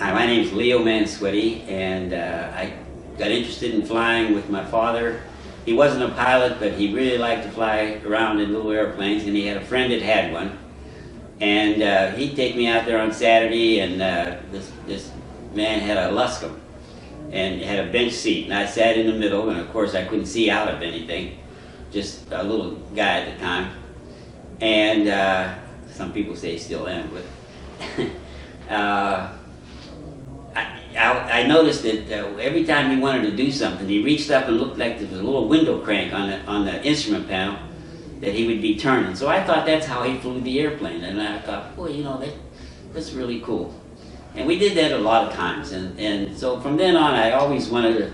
Hi, my name is Leo Mansuetti, and I got interested in flying with my father. He wasn't a pilot, but he really liked to fly around in little airplanes, and he had a friend that had one. And he'd take me out there on Saturday, and this man had a Luscombe, and it had a bench seat, and I sat in the middle, and of course I couldn't see out of anything, just a little guy at the time. And some people say he still am, but I noticed that every time he wanted to do something, he reached up and looked like there was a little window crank on the instrument panel that he would be turning. So I thought that's how he flew the airplane, and I thought, boy, you know, that's really cool. And we did that a lot of times, and so from then on, I always wanted to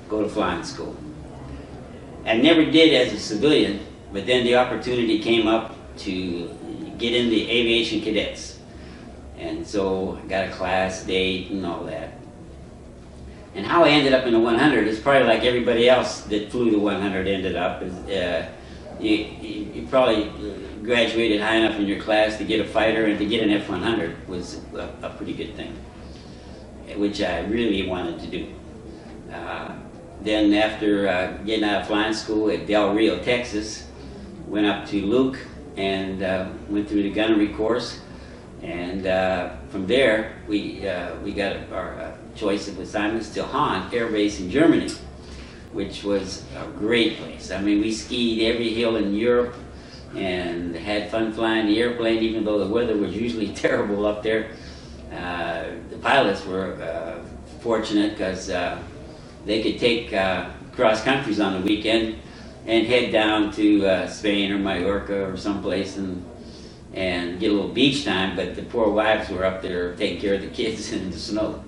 go to flying school. I never did as a civilian, but then the opportunity came up to get in the aviation cadets. And so I got a class date and all that. And how I ended up in the 100 is probably like everybody else that flew the 100 ended up. You probably graduated high enough in your class to get a fighter, and to get an F-100 was a pretty good thing, which I really wanted to do. Then after getting out of flying school at Del Rio, Texas, went up to Luke and went through the gunnery course. And from there, we got our choice of assignments to Hahn Air Base in Germany, which was a great place. I mean, we skied every hill in Europe and had fun flying the airplane, even though the weather was usually terrible up there. The pilots were fortunate because they could take cross countries on the weekend and head down to Spain or Mallorca or someplace and get a little beach time, but the poor wives were up there taking care of the kids in the snow.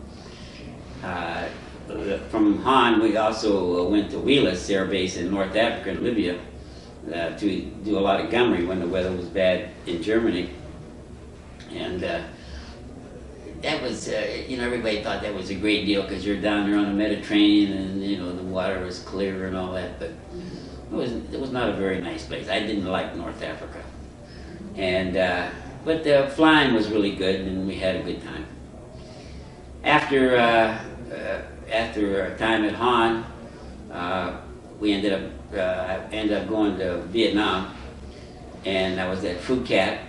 From Hahn, we also went to Wheelis Air Base in North Africa and Libya to do a lot of gunnery when the weather was bad in Germany. And that was, you know, everybody thought that was a great deal because you're down there on the Mediterranean and, you know, the water was clear and all that, but it was not a very nice place. I didn't like North Africa. And but the flying was really good, and we had a good time. After our time at Hahn, we ended up going to Vietnam, and I was at Phu Cat,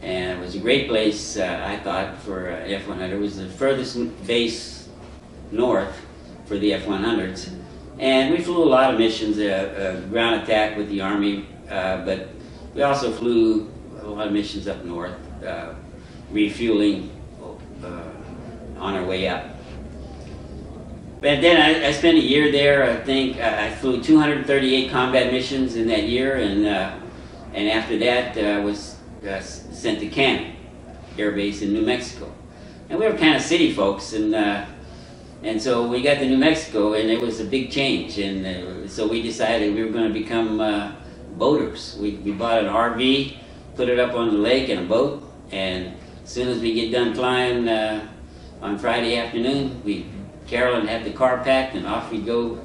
and it was a great place. I thought for F-100. It was the furthest base north for the F-100s, and we flew a lot of missions, ground attack with the Army, but we also flew a lot of missions up north, refueling on our way up. But then I spent a year there. I think I flew 238 combat missions in that year, and after that was sent to Cannon Air Base in New Mexico. And we were kind of city folks, and so we got to New Mexico, and it was a big change, and so we decided we were going to become boaters. We bought an RV, put it up on the lake in a boat, and as soon as we get done flying on Friday afternoon, Carolyn had the car packed, and off we'd go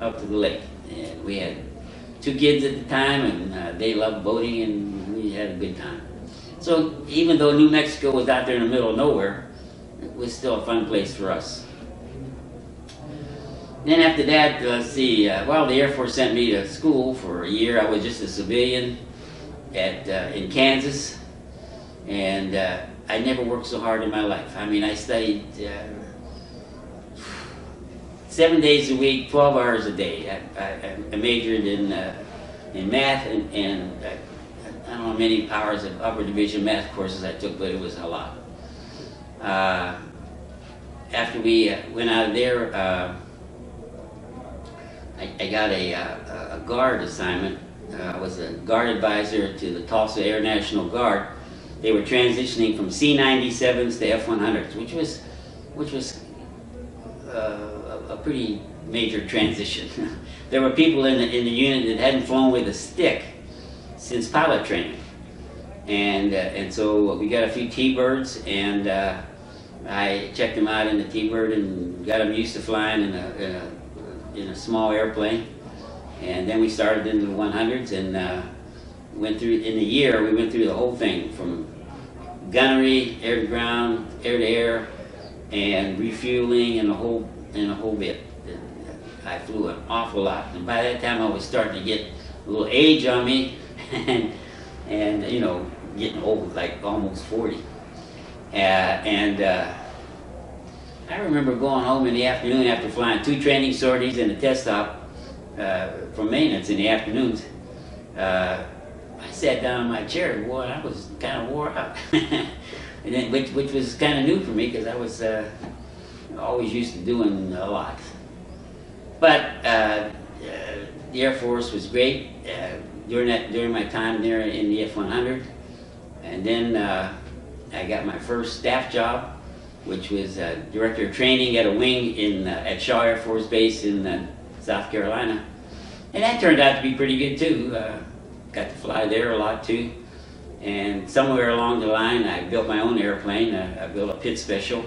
up to the lake. And we had 2 kids at the time, and they loved boating, and we had a good time. So even though New Mexico was out there in the middle of nowhere, it was still a fun place for us. Then after that, let's see, well, the Air Force sent me to school for a year. I was just a civilian in Kansas, and I never worked so hard in my life. I mean, I studied 7 days a week, 12 hours a day. I majored in math, and I don't know how many hours of upper division math courses I took, but it was a lot. After we went out of there, I got a guard assignment. I was a guard advisor to the Tulsa Air National Guard. They were transitioning from C-97s to F-100s, which was a pretty major transition. There were people in the unit that hadn't flown with a stick since pilot training, and so we got a few T-birds, and I checked them out in the T-bird and got them used to flying in a small airplane. And then we started into the 100s, and went through, in a year, we went through the whole thing from gunnery, air to ground, air to air, and refueling and a whole bit. I flew an awful lot, and by that time I was starting to get a little age on me, and you know, getting old, like almost 40. I remember going home in the afternoon after flying 2 training sorties and a test stop for maintenance in the afternoons. I sat down in my chair, boy, I was kind of wore out, and then, which was kind of new for me because I was always used to doing a lot. But the Air Force was great during my time there in the F-100, and then I got my first staff job, which was director of training at a wing at Shaw Air Force Base in South Carolina, and that turned out to be pretty good too. Got to fly there a lot too, and somewhere along the line I built my own airplane. I built a Pit Special.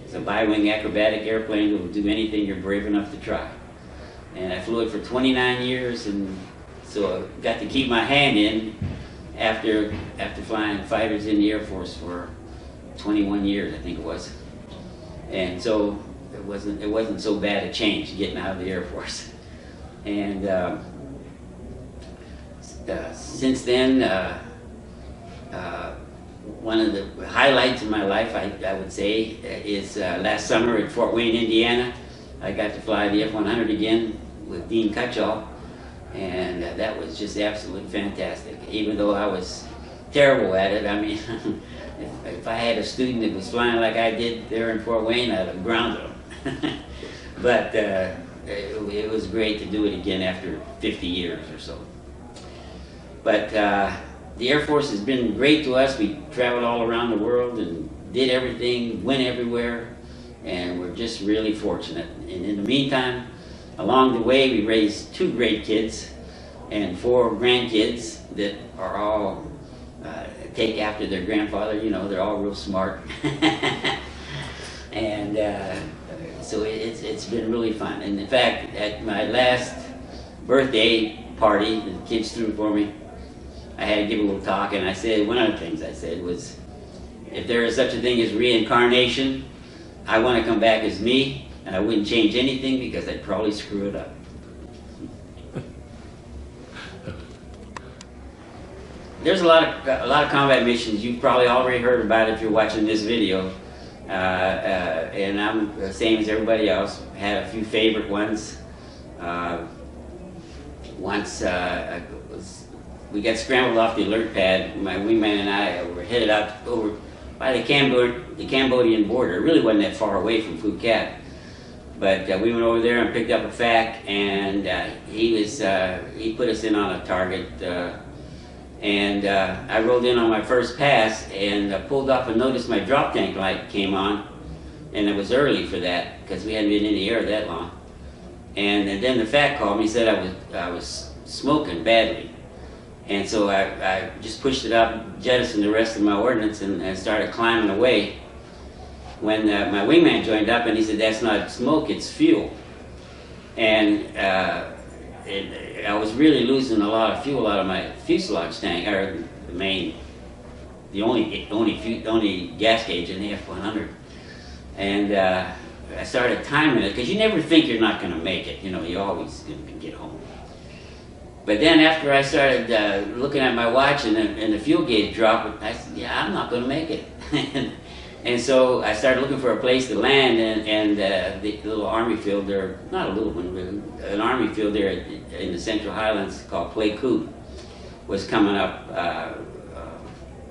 It's a bi-wing acrobatic airplane that will do anything you're brave enough to try. And I flew it for 29 years, and so I got to keep my hand in after flying fighters in the Air Force for 21 years, I think it was. And so it wasn't so bad a change getting out of the Air Force. And since then, one of the highlights of my life, I would say, is last summer at Fort Wayne, Indiana. I got to fly the F-100 again with Dean Cutchall, and that was just absolutely fantastic. Even though I was terrible at it, I mean, if I had a student that was flying like I did there in Fort Wayne, I'd have grounded him. But it was great to do it again after 50 years or so. But the Air Force has been great to us. We traveled all around the world and did everything, went everywhere, and we're just really fortunate. And in the meantime, along the way, we raised 2 great kids and 4 grandkids that are all take after their grandfather. You know, they're all real smart. And so it's been really fun. And in fact, at my last birthday party, the kids threw for me, I had to give a little talk, and I said, one of the things I said was, if there is such a thing as reincarnation, I want to come back as me, and I wouldn't change anything because I'd probably screw it up. There's a lot of combat missions you've probably already heard about if you're watching this video, and I'm the same as everybody else. Had a few favorite ones. Once we got scrambled off the alert pad. My wingman and I were headed out over by the Cambodian border. It really wasn't that far away from Phuket, but we went over there and picked up a FAC, and he put us in on a target. And I rolled in on my first pass and pulled off and noticed my drop tank light came on, and it was early for that because we hadn't been in the air that long. And then the FAC called me, said I was smoking badly. And so I just pushed it up, jettisoned the rest of my ordnance, and started climbing away. When my wingman joined up, and he said, "That's not smoke, it's fuel." And I was really losing a lot of fuel out of my fuselage tank, or the only gas gauge in the F-100. And I started timing it, because you never think you're not going to make it. You know, you always can get home. But then after I started looking at my watch and the fuel gauge dropped, I said, yeah, I'm not going to make it. And so I started looking for a place to land, and the little army field there, not a little one, but an army field there in the Central Highlands called Pleiku was coming up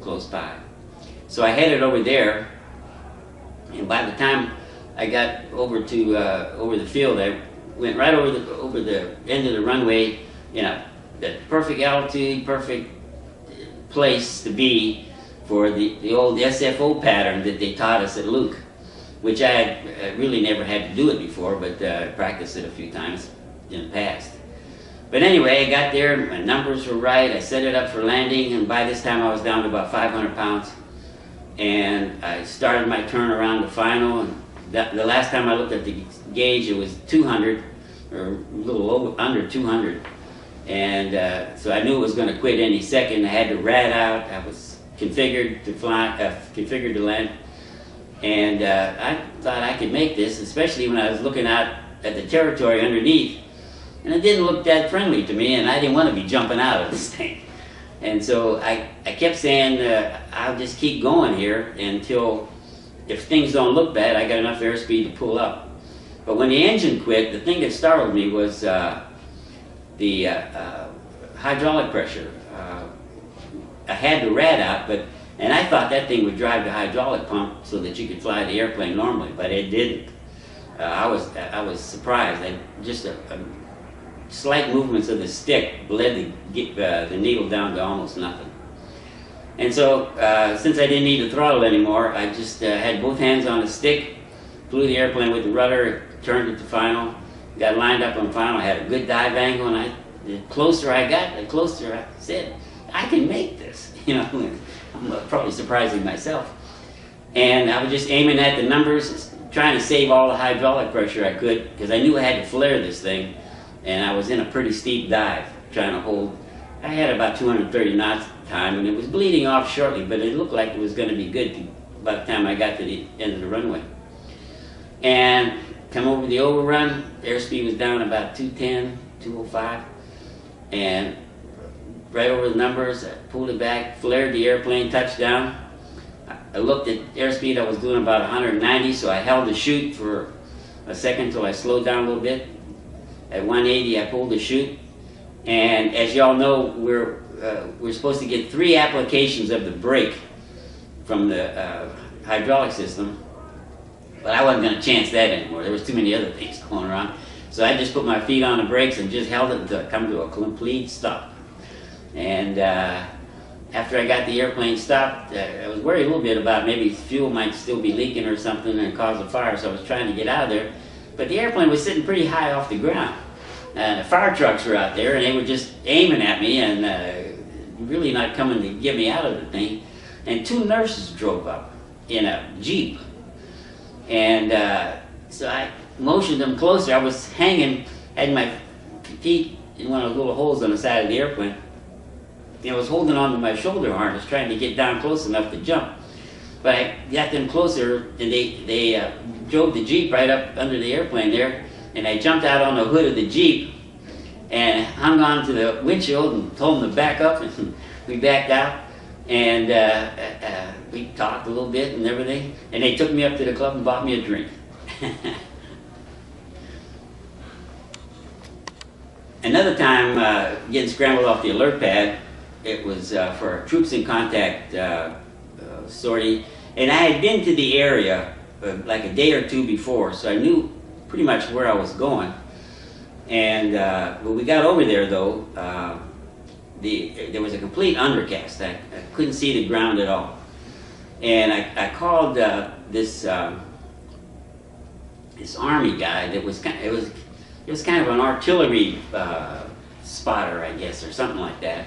close by. So I headed over there, and by the time I got over the field, I went right over the end of the runway, you know, the perfect altitude, perfect place to be for the old SFO pattern that they taught us at Luke, which I had really never had to do it before, but practiced it a few times in the past. But anyway, I got there, my numbers were right, I set it up for landing, and by this time I was down to about 500 pounds. And I started my turn around the final, and the last time I looked at the gauge, it was 200, or a little under 200. And so I knew it was going to quit any second. I had to rat out. I was configured to fly, configured to land, And I thought I could make this, especially when I was looking out at the territory underneath. And it didn't look that friendly to me, and I didn't want to be jumping out of this thing. And so I kept saying, I'll just keep going here until, if things don't look bad, I got enough airspeed to pull up. But when the engine quit, the thing that startled me was the hydraulic pressure. I had the rad out, and I thought that thing would drive the hydraulic pump so that you could fly the airplane normally, but it didn't. I was surprised. Just a slight movements of the stick bled the needle down to almost nothing. And so, since I didn't need the throttle anymore, I just had both hands on the stick, flew the airplane with the rudder, turned it to final, got lined up on final, had a good dive angle, and the closer I got, the closer I said, I can make this. You know, I'm probably surprising myself. And I was just aiming at the numbers, trying to save all the hydraulic pressure I could, because I knew I had to flare this thing, and I was in a pretty steep dive, trying to hold. I had about 230 knots at the time, and it was bleeding off shortly, but it looked like it was going to be good by the time I got to the end of the runway. And come over the overrun, airspeed was down about 210, 205, and right over the numbers, I pulled it back, flared the airplane, touched down. I looked at airspeed, I was doing about 190, so I held the chute for a second until I slowed down a little bit. At 180, I pulled the chute, and as y'all know, we're supposed to get 3 applications of the brake from the hydraulic system, but I wasn't going to chance that anymore. There was too many other things going around. So I just put my feet on the brakes and just held it until it come to a complete stop. And after I got the airplane stopped, I was worried a little bit about maybe fuel might still be leaking or something and cause a fire, so I was trying to get out of there. But the airplane was sitting pretty high off the ground. And the fire trucks were out there, and they were just aiming at me and really not coming to get me out of the thing. And 2 nurses drove up in a Jeep. And so I motioned them closer. I was hanging, had my feet in one of those little holes on the side of the airplane. I was holding on to my shoulder harness, trying to get down close enough to jump. But I got them closer, and they drove the Jeep right up under the airplane there, and I jumped out on the hood of the Jeep and hung on to the windshield and told them to back up, and we backed out, and we talked a little bit and everything, and they took me up to the club and bought me a drink. Another time, getting scrambled off the alert pad, it was for a troops in contact sortie, and I had been to the area like a day or 2 before, so I knew pretty much where I was going. And when we got over there, though, there was a complete undercast. I couldn't see the ground at all, and I called this army guy that was it was kind of an artillery spotter, I guess, or something like that.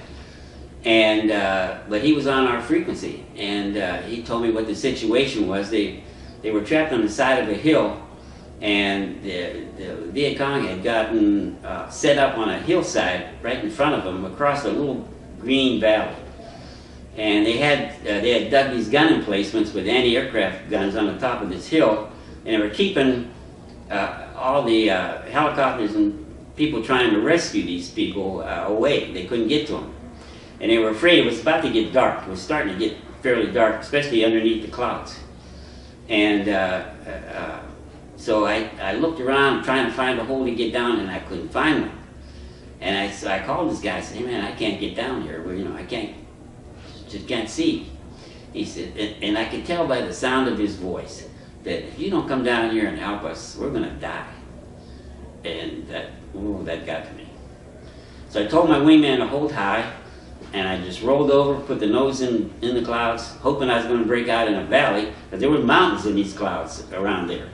And but he was on our frequency, and he told me what the situation was. They were trapped on the side of a hill, and the Viet Cong had gotten set up on a hillside right in front of them across a little green valley. And they had dug these gun emplacements with anti-aircraft guns on the top of this hill, and they were keeping all the helicopters and people trying to rescue these people away. They couldn't get to them. And they were afraid it was about to get dark. It was starting to get fairly dark, especially underneath the clouds. And so I looked around trying to find a hole to get down, and I couldn't find one. And so I called this guy. I said, "Hey man, I can't get down here. Well, I just can't see." He said, and I could tell by the sound of his voice that if you don't come down here and help us, we're going to die. And that got to me. So I told my wingman to hold high, and I just rolled over, put the nose in the clouds, hoping I was going to break out in a valley, because there were mountains in these clouds around there.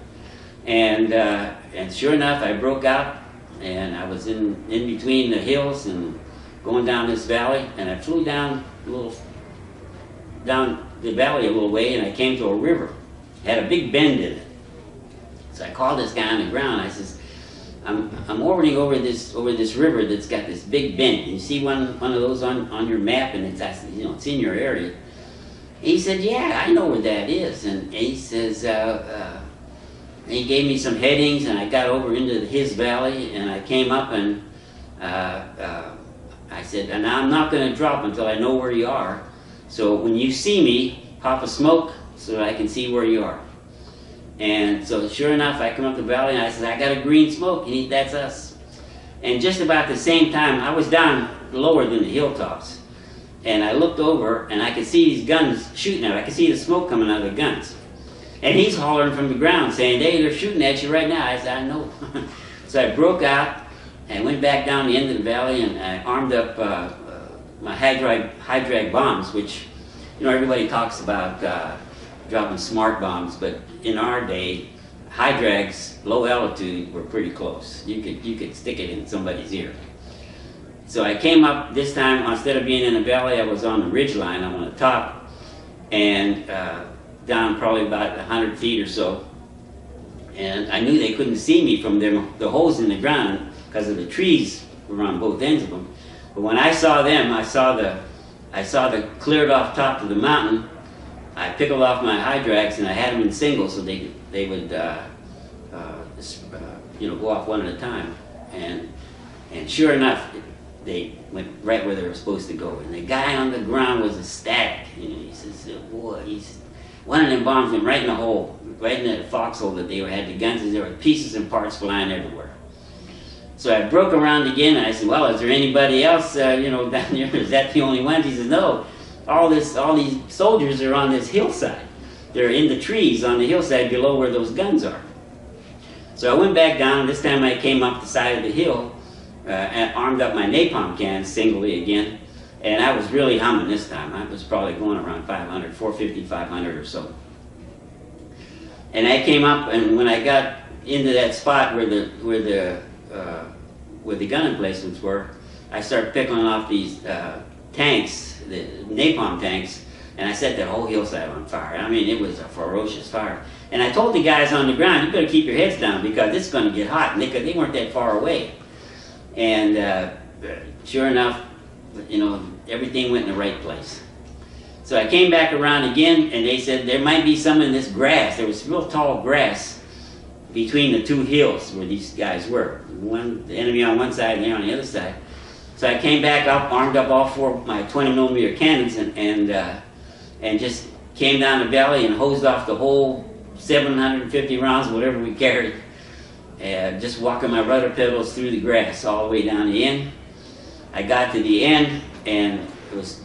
And sure enough, I broke out, and I was in between the hills and going down this valley, and I flew down the valley a little way, and I came to a river. It had a big bend in it. So I called this guy on the ground. I says, I'm orbiting over this river that's got this big bend. You see one of those on your map, and it's in your area. He said, yeah, I know where that is. And he says, he gave me some headings, and I got over into his valley, and I came up, and I said, and I'm not going to drop until I know where you are. So when you see me, pop a smoke so that I can see where you are. And so sure enough, I come up the valley, and I said, I got a green smoke, and that's us. And just about the same time, I was down lower than the hilltops. And I looked over, and I could see these guns shooting out. I could see the smoke coming out of the guns. And he's hollering from the ground, saying, hey, they're shooting at you right now. I said, I know. So I broke out, and went back down the end of the valley, and I armed up my high drag bombs, which, you know, everybody talks about dropping smart bombs, but in our day, high drags, low altitude, were pretty close. You could stick it in somebody's ear. So I came up this time, instead of being in the valley, I was on the ridge line. I'm on the top, and down probably about 100 feet or so. And I knew they couldn't see me from the holes in the ground because of the trees were on both ends of them. But when I saw them, I saw the cleared off top of the mountain. I pickled off my high drags, and I had them in singles so they would you know, go off one at a time. And sure enough, they went right where they were supposed to go. And the guy on the ground was ecstatic. You know, he says, boy, one of them bombs went right in the hole, right in that foxhole that they had the guns, and there were pieces and parts flying everywhere. So I broke around again, and I said, well, is there anybody else, you know, down there? Is that the only one? He says, no, all these soldiers are on this hillside. They're in the trees on the hillside below where those guns are. So I went back down, and this time I came up the side of the hill, and armed up my napalm cans singly again, and I was really humming this time. I was probably going around 500, 450, 500 or so. And I came up, and when I got into that spot where the gun emplacements were, I started pickling off these tanks, the napalm tanks, and I set that whole hillside on fire. I mean, it was a ferocious fire. And I told the guys on the ground, you better keep your heads down because it's going to get hot, and they weren't that far away. And sure enough, you know, everything went in the right place. So I came back around again, and they said there might be some in this grass. There was real tall grass between the two hills where these guys were. The enemy on one side and they on the other side. So I came back up, armed up all four of my 20mm cannons, and just came down the valley and hosed off the whole 750 rounds, whatever we carried. Just walking my rudder pedals through the grass all the way down the end. I got to the end, and it was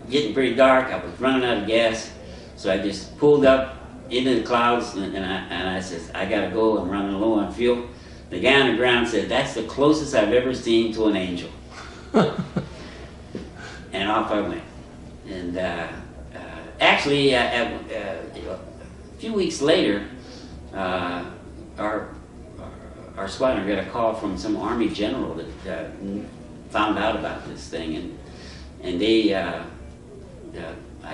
getting pretty dark. I was running out of gas, so I just pulled up into the clouds, and I said, I gotta go, I'm running low on fuel. The guy on the ground said, that's the closest I've ever seen to an angel. And off I went. And actually, a few weeks later, our squadron got a call from some Army general that found out about this thing, and they, I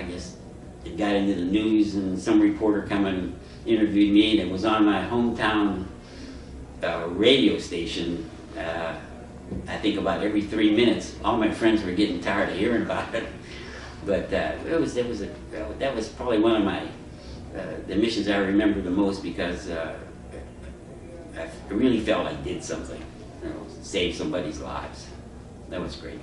guess, it got into the news, and some reporter come and interviewed me, and it was on my hometown radio station. I think about every 3 minutes. All my friends were getting tired of hearing about it, but that was probably one of my the missions I remember the most, because I really felt I did something, you know, saved somebody's lives. That was great.